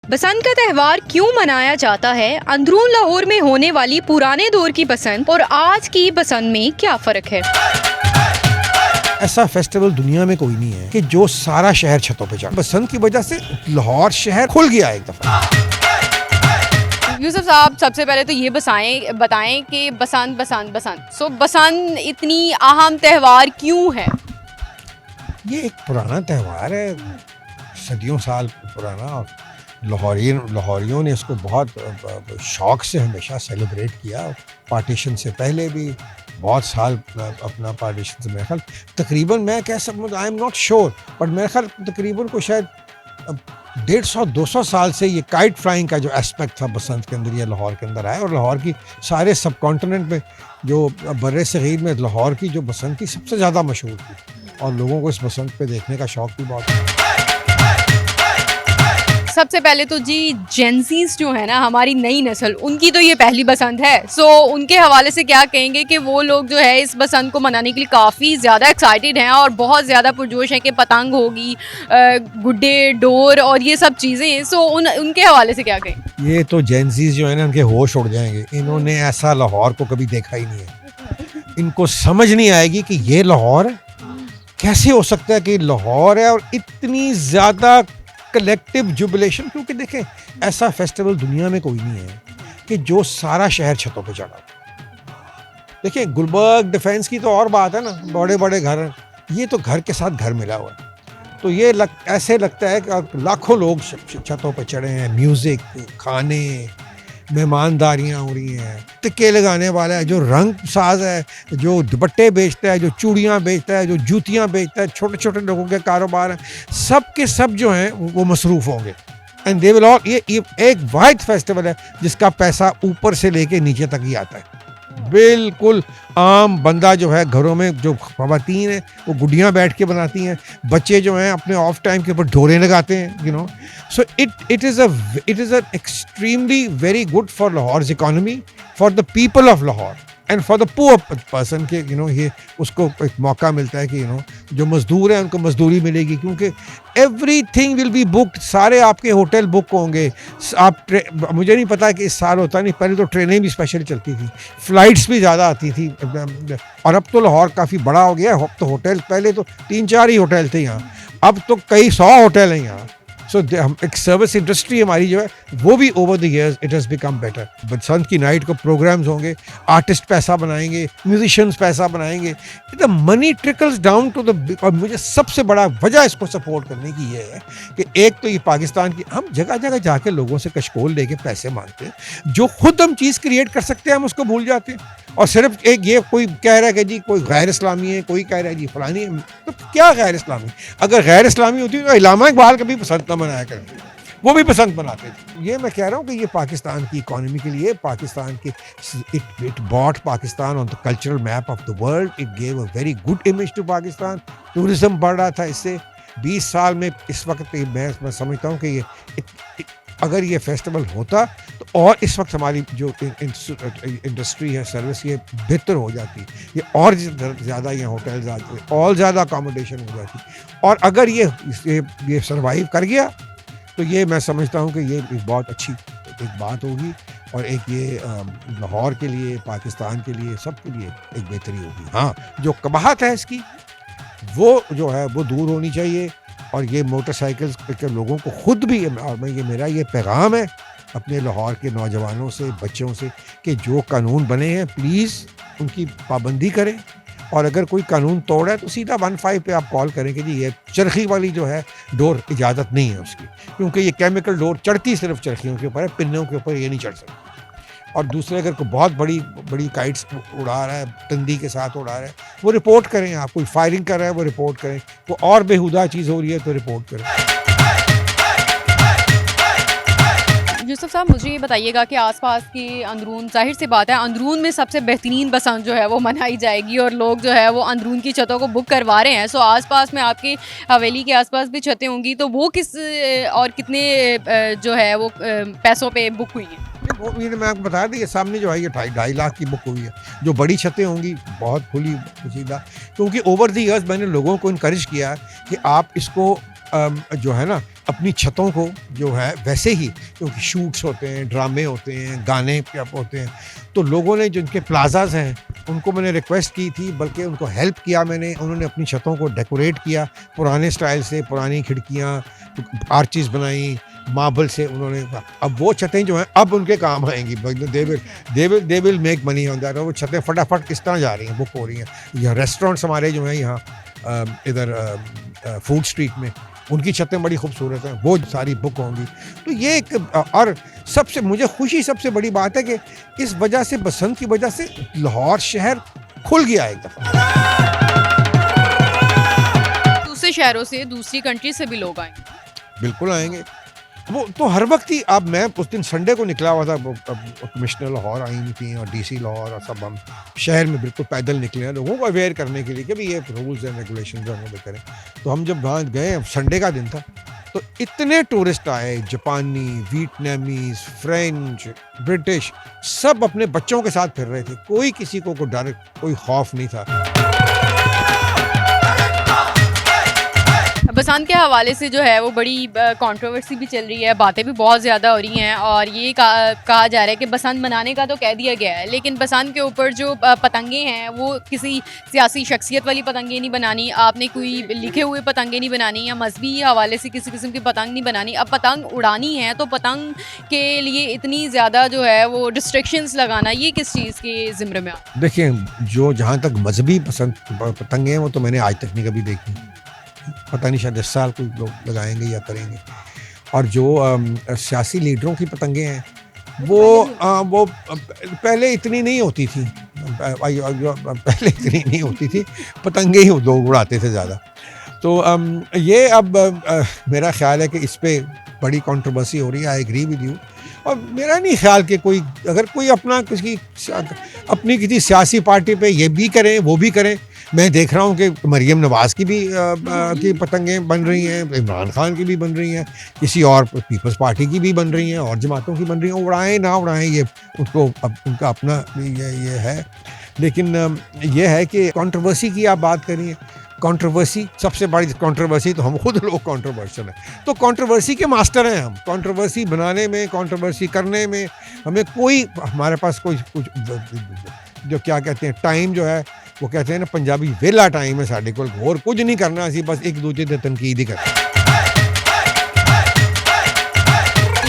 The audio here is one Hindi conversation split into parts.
बसंत का त्यौहार क्यों मनाया जाता है, अंदरून लाहौर में होने वाली पुराने दौर की बसंत और आज की बसंत में क्या फर्क है। ऐसा फेस्टिवल दुनिया में कोई नहीं है कि जो सारा शहर छतों पे चढ़। बसंत की वजह से लाहौर शहर खुल गया एक दफा। यूसुफ साहब, सबसे पहले तो ये बताएं कि बसंत बसंत बसंत बसंत इतनी अहम त्यौहार क्यों है। ये एक पुराना त्यौहार है, सदियों साल पुराना, और लाहौरियों ने इसको बहुत शौक से हमेशा सेलिब्रेट किया। पार्टीशन से पहले भी बहुत साल अपना पार्टीशन से मेरे ख्याल तकरीबन, मैं कह सकूँ I am not sure, but मेरे ख्याल तकरीबन को शायद 150-200 साल से ये काइट फ्लाइंग का जो एस्पेक्ट था बसंत के अंदर, ये लाहौर के अंदर आया। और लाहौर की सारे सब कॉन्टिनेंट में जो बर्रे सगीर में लाहौर की जो बसंत थी सबसे ज़्यादा मशहूर थी, और लोगों को इस बसंत पे देखने का शौक भी बहुत है। सबसे पहले तो जी जेंजीज जो है ना, हमारी नई नस्ल, उनकी तो ये पहली बसंत है। सो उनके हवाले से क्या कहेंगे कि वो लोग जो है इस बसंत को मनाने के लिए काफ़ी ज़्यादा एक्साइटेड हैं और बहुत ज़्यादा पुरजोश हैं कि पतंग होगी, गुड्डे, डोर और ये सब चीज़ें। सो उनके हवाले से क्या कहें। ये तो जेंजीज जो है ना, उनके होश उड़ जाएंगे। इन्होंने ऐसा लाहौर को कभी देखा ही नहीं है। इनको समझ नहीं आएगी कि ये लाहौर कैसे हो सकता है कि लाहौर है और इतनी ज़्यादा कलेक्टिव जुबिलेशन। क्योंकि देखें, ऐसा फेस्टिवल दुनिया में कोई नहीं है कि जो सारा शहर छतों पे चढ़ा। देखिए, गुलबर्ग डिफेंस की तो और बात है ना, बड़े बड़े घर हैं, ये तो घर के साथ घर मिला हुआ है। तो ये ऐसे लगता है कि लाखों लोग छतों पे चढ़े हैं, म्यूज़िक, खाने, मेहमानदारियाँ हो रही हैं, टिक्के लगाने वाला है, जो रंग साज है, जो दुपट्टे बेचता है, जो चूड़ियाँ बेचता है, जो जूतियाँ बेचता है, छोटे छोटे लोगों के कारोबार हैं, सब के सब जो हैं वो मसरूफ़ होंगे। एंड दे विल ऑल, ये एक वाहिद फेस्टिवल है जिसका पैसा ऊपर से लेके नीचे तक ही आता है। बिल्कुल आम बंदा जो है, घरों में जो ख़वातीन हैं वो गुड्डियाँ बैठ के बनाती हैं, बच्चे जो हैं अपने ऑफ टाइम के ऊपर ढोले लगाते हैं, you know. So it is an extremely very good for Lahore's economy, for the people of Lahore and for the poor person के ये उसको एक मौका मिलता है कि जो मज़दूर हैं उनको मज़दूरी मिलेगी, क्योंकि एवरीथिंग विल बी बुक्ड। सारे आपके होटल बुक होंगे। मुझे नहीं पता कि इस साल होता नहीं, पहले तो ट्रेनें भी स्पेशल चलती थी, फ़्लाइट्स भी ज़्यादा आती थी, और अब तो लाहौर काफ़ी बड़ा हो गया। अब तो होटल, पहले तो 3-4 ही होटल थे यहाँ, अब तो कई 100 होटल हैं यहाँ। सो एक सर्विस इंडस्ट्री हमारी जो है वो भी over the years it has become better. Basant की नाइट को प्रोग्राम्स होंगे, आर्टिस्ट पैसा बनाएंगे, म्यूजिशियंस पैसा बनाएंगे, the money trickles down to the. और मुझे सबसे बड़ा वजह इसको सपोर्ट करने की ये है कि एक तो ये पाकिस्तान की, हम जगह जगह जाके लोगों से कशकोल लेके पैसे मांगते हैं, जो खुद हम चीज़ क्रिएट कर सकते हैं हम उसको भूल जाते हैं। और सिर्फ एक ये कोई कह रहा है कि जी कोई गैर इस्लामी है, कोई कह रहा है जी फलानी है, तो क्या गैर इस्लामी? अगर गैर इस्लामी होती तो इलामा इकबाल कभी पसंद न मनाया करते, वो भी पसंद बनाते थे। ये मैं कह रहा हूँ कि ये पाकिस्तान की इकॉनमी के लिए, पाकिस्तान के, it bought Pakistan on the cultural map of the world. It gave a very good image to Pakistan. Tourism बढ़ रहा था इससे 20 साल में। इस वक्त मैं समझता हूँ कि ये अगर ये फेस्टिवल होता तो और इस वक्त हमारी जो इंडस्ट्री है, सर्विस, ये बेहतर हो जाती, ये और ज़्यादा ये होटल्स आते, और ज़्यादा अकोमोडेशन हो जाती। और अगर ये सर्वाइव कर गया तो ये मैं समझता हूँ कि ये एक बहुत अच्छी एक बात होगी, और एक ये लाहौर के लिए, पाकिस्तान के लिए, सब के लिए एक बेहतरी होगी। हाँ, जो कबाहत है इसकी वो जो है वो दूर होनी चाहिए। और ये मोटरसाइकिल्स के लोगों को खुद भी, और मेरा ये पैगाम है अपने लाहौर के नौजवानों से, बच्चों से, कि जो कानून बने हैं प्लीज़ उनकी पाबंदी करें। और अगर कोई कानून तोड़ा है तो सीधा 15 पे आप कॉल करें कि जी ये चरखी वाली जो है डोर इजाज़त नहीं है उसकी, क्योंकि ये केमिकल डोर चढ़ती सिर्फ चरखियों के ऊपर है, पिन्नों के ऊपर ये नहीं चढ़ सकती। और दूसरे, अगर कोई बहुत बड़ी काइट्स उड़ा रहा है, टंडी के साथ उड़ा रहा है, वो रिपोर्ट करें। आप कोई फायरिंग कर रहा है वो रिपोर्ट करें, वो और बेहुदा चीज़ हो रही है तो रिपोर्ट करें। यूसुफ साहब, मुझे ये बताइएगा कि आसपास की अंदरून, जाहिर सी बात है अंदरून में सबसे बेहतरीन बसंत जो है वो मनाई जाएगी और लोग जो है वो अंदरून की छतों को बुक करवा रहे हैं। सो आसपास में आपकी हवेली के आसपास भी छतें होंगी, तो वो किस और कितने जो है वो पैसों पे बुक हुई हैं? वो मैं आपको बता दें, सामने जो है ये 2.5 लाख की बुक हुई है। जो बड़ी छतें होंगी बहुत खुली सीधा, क्योंकि ओवर द ईयर्स मैंने लोगों को इनकरेज किया कि आप इसको जो है ना अपनी छतों को जो है वैसे ही, क्योंकि शूट्स होते हैं, ड्रामे होते हैं, गाने होते हैं, तो लोगों ने जिनके प्लाजाज हैं उनको मैंने रिक्वेस्ट की थी, बल्कि उनको हेल्प किया मैंने, उन्होंने अपनी छतों को डेकोरेट किया पुराने स्टाइल से, पुरानी खिड़कियाँ, आर्चिस बनाई मार्बल से उन्होंने। अब वो छतें जो हैं अब उनके काम आएंगी, they will make money on that. वो छतें फटाफट किस तरह जा रही हैं, बुक हो रही हैं। यह रेस्टोरेंट्स हमारे जो हैं यहाँ इधर फूड स्ट्रीट में, उनकी छतें बड़ी खूबसूरत हैं, वो सारी बुक होंगी। तो ये एक और सबसे मुझे खुशी, सबसे बड़ी बात है कि इस वजह से, बसंत की वजह से लाहौर शहर खुल गया एक दफ़ा। दूसरे शहरों से, दूसरी कंट्री से भी लोग आएंगे। बिल्कुल आएंगे, वो तो हर वक्त ही। अब मैं उस दिन संडे को निकला हुआ था, कमिश्नर लाहौर आई हुई थी और डीसी लाहौर और सब, हम शहर में बिल्कुल पैदल निकले हैं लोगों को अवेयर करने के लिए कि भाई ये रूल्स एंड रेगुलेशन जो हम करें। तो हम जब वहाँ गए, संडे का दिन था, तो इतने टूरिस्ट आए, जापानी, वियतनामीज, फ्रेंच, ब्रिटिश, सब अपने बच्चों के साथ फिर रहे थे। कोई किसी को डर, कोई खौफ नहीं था। बसंत के हवाले से जो है वो बड़ी कंट्रोवर्सी भी चल रही है, बातें भी बहुत ज़्यादा हो रही हैं, और ये कहा जा रहा है कि बसंत मनाने का तो कह दिया गया है, लेकिन बसंत के ऊपर जो पतंगे हैं वो किसी सियासी शख्सियत वाली पतंगे नहीं बनानी, आपने कोई लिखे हुए पतंगे नहीं बनानी, या मजहबी हवाले से किसी किस्म की पतंग नहीं बनानी। अब पतंग उड़ानी है तो पतंग के लिए इतनी ज़्यादा जो है वो रिस्ट्रिक्शंस लगाना, ये किस चीज़ के ज़िम्मे में? देखिए, जो जहाँ तक मजहबी पतंगे हैं वो तो मैंने आज तक नहीं कभी देखी, पता नहीं शायद इस साल कोई लोग लगाएंगे या करेंगे। और जो सियासी लीडरों की पतंगे हैं वो पहले इतनी नहीं होती थी, पहले इतनी नहीं होती थी, पतंगे ही लोग उड़ाते थे ज़्यादा। तो ये अब मेरा ख्याल है कि इस पे बड़ी कंट्रोवर्सी हो रही है। I agree with you. और मेरा नहीं ख्याल कि कोई, अगर कोई अपनी किसी सियासी पार्टी पे ये भी करें वो भी करें। मैं देख रहा हूँ कि मरीम नवाज़ की भी की पतंगें बन रही हैं, इमरान खान की भी बन रही हैं, किसी और पीपल्स पार्टी की भी बन रही हैं, और जमातों की बन रही हैं। उड़ाएं ना उड़ाएं, ये उनको उनका अपना ये है। लेकिन ये है कि कंट्रोवर्सी की आप बात करिए, कंट्रोवर्सी, सबसे बड़ी कंट्रोवर्सी तो हम खुद लोग कंट्रोवर्शियल हैं, तो कंट्रोवर्सी के मास्टर हैं हम। कंट्रोवर्सी बनाने में, कंट्रोवर्सी करने में हमें कोई, हमारे पास कोई कुछ जो क्या कहते हैं टाइम जो है, वो कहते हैं ना पंजाबी, वेला टाइम है साढ़े को, और कुछ नहीं करना, असी बस एक दूसरे से तनकीद ही करना।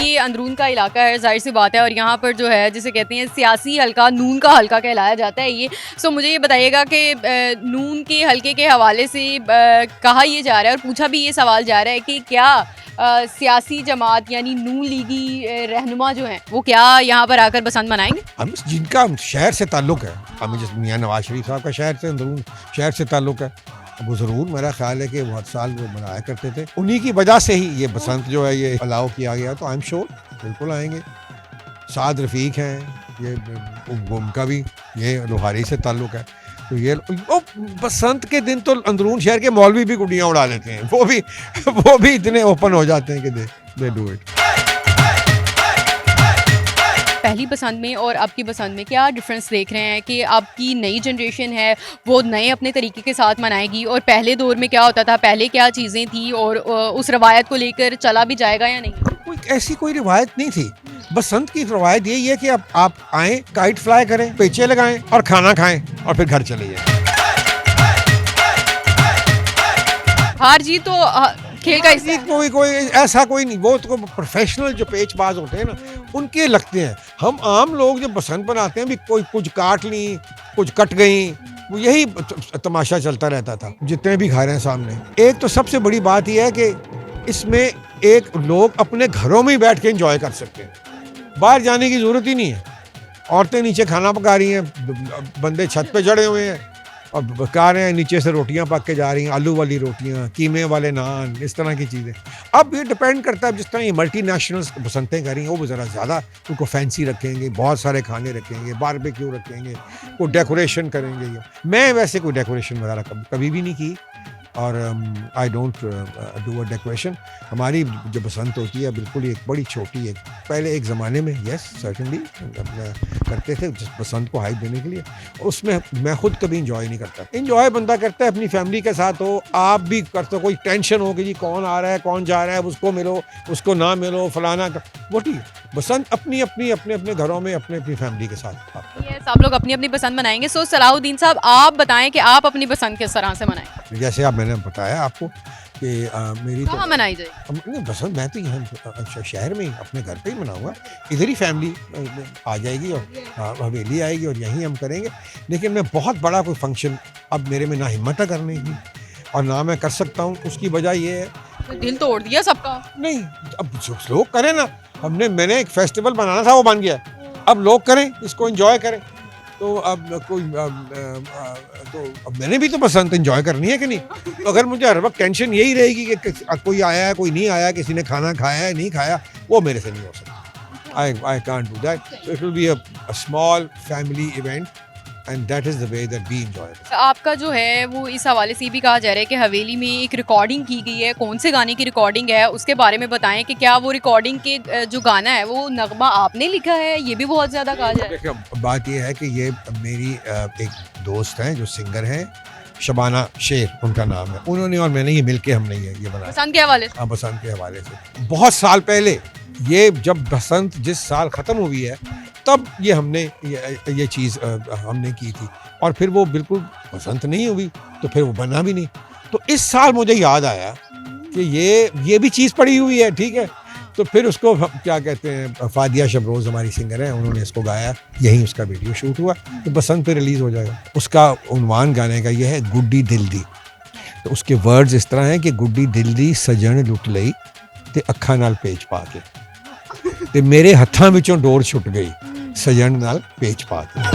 ये अंदरून का इलाका है, जाहिर सी बात है, और यहाँ पर जो है जिसे कहते हैं सियासी हलका, नून का हलका कहलाया जाता है ये। सो मुझे ये बताइएगा कि नून के हलके के हवाले से कहा ये जा रहा है और पूछा भी ये सवाल जा रहा है कि क्या सियासी जमात यानी नून लीगी रहनुमा जो हैं वो क्या यहाँ पर आकर बसंत मनाएंगे? हम जिनका शहर से ताल्लुक़ है, हमें जिस मियाँ नवाज शरीफ साहब का शहर से, अंदरून शहर से ताल्लुक़ है, वो ज़रूर, मेरा ख्याल है कि वो हर साल वो मनाया करते थे। उन्हीं की वजह से ही ये बसंत जो है ये अलाउ किया गया, तो आई एम श्योर बिल्कुल आएंगे। साद रफ़ीक हैं, ये उनका भी ये लोहारी से ताल्लुक़ है, तो ये बसंत के दिन तो अंदरून शहर के मौलवी भी गुड़ियाँ उड़ा लेते हैं, वो भी इतने ओपन हो जाते हैं कि दे डू इट। पहली बसंत में और अब की बसंत में क्या डिफरेंस देख रहे हैं कि अब की नई जनरेशन है वो नए अपने तरीके के साथ मनाएगी, और पहले दौर में क्या होता था, पहले क्या चीज़ें थी, और उस रवायत को लेकर चला भी जाएगा या नहीं? ऐसी कोई रिवायत नहीं थी। बसंत की रवायत यही है कि आप आएँ, काइट फ्लाई करें, पेचे लगाएं और खाना खाएं और फिर घर चले जाएं। हार जीत तो खेल का हिस्सा है। कोई ऐसा कोई नहीं, वो तो प्रोफेशनल जो पेचबाज होते हैं ना उनके लगते हैं। हम आम लोग जब बसंत बनाते हैं भी कोई कुछ काट ली, कुछ कट गई, वो यही तमाशा चलता रहता था जितने भी घर हैं सामने। एक तो सबसे बड़ी बात यह है कि इसमें एक लोग अपने घरों में ही बैठ के एंजॉय कर सकते हैं, बाहर जाने की ज़रूरत ही नहीं है। औरतें नीचे खाना पका रही हैं, बंदे छत पे चढ़े हुए हैं और पका रहे हैं, नीचे से रोटियां पक के जा रही हैं, आलू वाली रोटियां, कीमे वाले नान, इस तरह की चीज़ें। अब ये डिपेंड करता है, जिस तरह ये मल्टी नेशनल्स बसंतें करेंगी वो ज़रा ज़्यादा उनको फैंसी रखेंगे, बहुत सारे खाने रखेंगे, बारबेक्यू रखेंगे, कोई डेकोरेशन करेंगे। मैं वैसे कोई डेकोरेशन वगैरह कभी भी नहीं की, और I don't do a decoration. हमारी जो बसंत होती है बिल्कुल एक बड़ी छोटी, एक पहले एक ज़माने में यस सर्टनली करते थे जिस बसंत को हाइप देने के लिए, और उसमें मैं खुद कभी इंजॉय नहीं करता। इंजॉय बंदा करता है अपनी फैमिली के साथ हो, आप भी करते हो, कोई टेंशन हो कि जी कौन आ रहा है कौन जा रहा है, उसको मिलो उसको ना मिलो फलाना, वो ठीक है। बसंत अपनी अपनी अपने अपने घरों में अपने अपनी फैमिली के साथ आप ये सब लोग अपनी अपनी पसंद मनाएंगे। सो सलाहुद्दीन साहब, आप बताएं कि आप अपनी पसंद किस तरह से मनाएं। जैसे आप मैंने बताया आपको कि मेरी कहाँ मनाई जाए? नहीं बसंत मैं तो यहाँ शहर में ही अपने घर पे ही मनाऊंगा, इधर ही फैमिली आ जाएगी और हवेली आएगी और यहीं हम करेंगे। लेकिन मैं बहुत बड़ा कोई फंक्शन अब मेरे में ना हिम्मत है करने की और ना मैं कर सकता हूँ। उसकी वजह ये है तो दिल तोड़ दिया सबका। नहीं, अब जो लोग करें ना, मैंने एक फेस्टिवल बनाना था वो बन गया, अब लोग करें इसको एंजॉय करें। तो अब कोई तो अब मैंने भी तो बसंत एंजॉय करनी है कि नहीं। तो अगर मुझे हर वक्त टेंशन यही रहेगी कि कोई आया है कोई नहीं आया, किसी ने खाना खाया है नहीं खाया, वो मेरे से नहीं हो सकता। I can't do that. So it will be a small family event and that is the way that we enjoy it. आपका जो है वो इस हवाले से भी कहा जा रहा है कि हवेली में एक रिकॉर्डिंग की गई है। कौन से गाने की रिकॉर्डिंग है उसके बारे में बताएं कि क्या वो रिकॉर्डिंग के जो गाना है वो नगमा आपने लिखा है? ये भी बहुत ज़्यादा कहा जा रहा है। देखिए बात ये है कि ये मेरी एक दोस्त हैं जो सिंगर हैं, शबाना शेर उनका नाम है, उन्होंने और मैंने ये मिलके हमने ये बनाया पसंद के हवाले से। हाँ बसंत के हवाले से। बहुत साल पहले ये जब बसंत जिस साल ख़त्म हुई है तब ये हमने ये चीज़ हमने की थी और फिर वो बिल्कुल बसंत नहीं हुई तो फिर वो बना भी नहीं। तो इस साल मुझे याद आया कि ये भी चीज़ पड़ी हुई है, ठीक है। तो फिर उसको क्या कहते हैं, फादिया शबरोज़ हमारी सिंगर है, उन्होंने इसको गाया, यहीं उसका वीडियो शूट हुआ, तो बसंत पे रिलीज़ हो जाएगा। उसका उन्वान गाने का ये है गुड्डी दिल दी। तो उसके वर्ड्स इस तरह हैं कि गुड्डी दिल दी सजन लुट लई ते अखा नाल पेच पा के, ते मेरे हत्थां विचों डोर छुट गई सजन नाल पेच पा के।